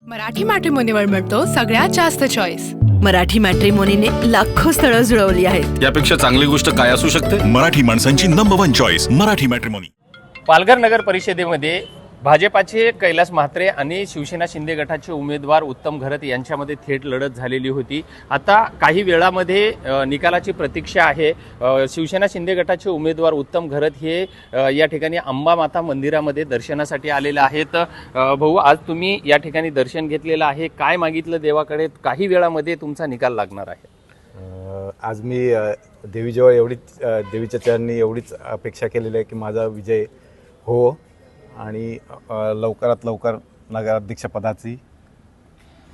मराठी मॅट्रिमोनीवर मिळतो सगळ्यात जास्त चॉईस। मराठी मॅट्रिमोनीने लाखो स्थळं जुळवली आहेत। यापेक्षा चांगली गोष्ट काय असू शकते? मराठी माणसांची number 1 choice Marathi matrimony. Palghar नगर परिषदेमध्ये भाजपाचे कैलास म्हात्रे आणि शिवसेना शिंदे गटाचे उमेदवार उत्तम घरत यांच्यामध्ये थेट लढत झालेली होती। आता काही वेळामध्ये निकालाची प्रतीक्षा आहे। शिवसेना शिंदे गटाचे उमेदवार उत्तम घरत हे या ठिकाणी अंबामाता मंदिरामध्ये दर्शनासाठी आलेले आहेत। भाऊ, आज तुम्ही या ठिकाणी दर्शन घेतलेलं आहे, काय मागितलं देवाकडे? काही वेळामध्ये तुमचा निकाल लागणार आहे। आज मी देवीजवळ एवढीच देवीच्या चरणी एवढीच अपेक्षा केलेली आहे की माझा विजय हो आणि लवकरात लवकर नगराध्यक्षपदाची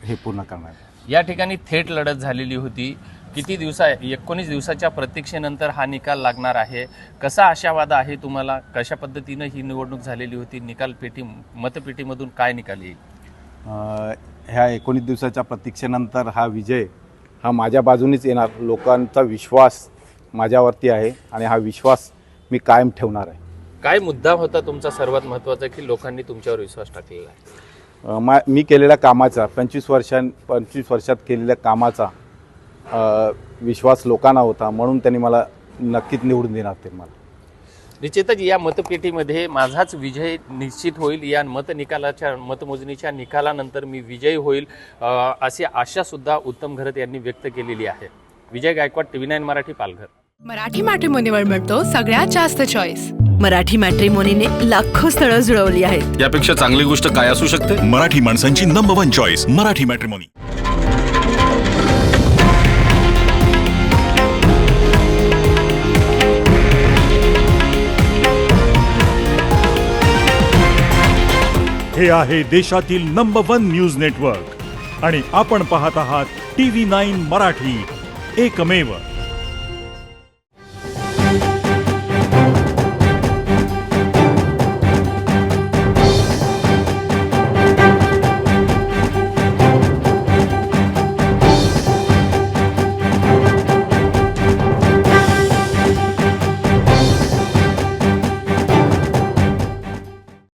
हे पूर्ण करणार। या ठिकाणी थेट लढत झालेली होती। किती 19 दिवसाच्या प्रतीक्षेनंतर हा निकाल लागणार आहे। कसा आशावाद आहे तुम्हाला? कशा पद्धतीनं ही निवडणूक झालेली होती? निकाल पेटी मतपेटीमधून काय निकाल येईल? ह्या 19 दिवसाच्या प्रतीक्षेनंतर हा विजय हा माझ्या बाजूनेच येणार। लोकांचा विश्वास माझ्यावरती आहे आणि हा विश्वास मी कायम ठेवणार आहे। काय मुद्दा होता तुमचा सर्वात महत्त्वाचा की लोकांनी तुमच्यावर विश्वास टाकलेला आहे? मी केलेल्या कामाचा 25 वर्षात केलेल्या कामाचा विश्वास लोकांना होता, म्हणून त्यांनी मला नक्कीच निवडून देणार ते मला। निश्चितच या मतपेटीमध्ये माझाच विजय निश्चित होईल। या मतमोजणीच्या निकालानंतर मी विजयी होईल अशी आशा सुद्धा उत्तम घरत यांनी व्यक्त केलेली आहे। विजय गायकवाड, TV9 मराठी, पालघर। मराठी मॅट्रिमोनीवर मिळतो सगळ्यात जास्त चॉईस। मराठी मॅट्रिमोनीने लाखो स्थळं जुळवली आहेत। यापेक्षा चांगली गोष्ट काय असू शकते? मराठी माणसांची नंबर 1 चॉईस मराठी मॅट्रिमोनी। हे आहे देशातील नंबर 1 न्यूज नेटवर्क आणि आपण पाहत आहात TV9 मराठी, एकमेव।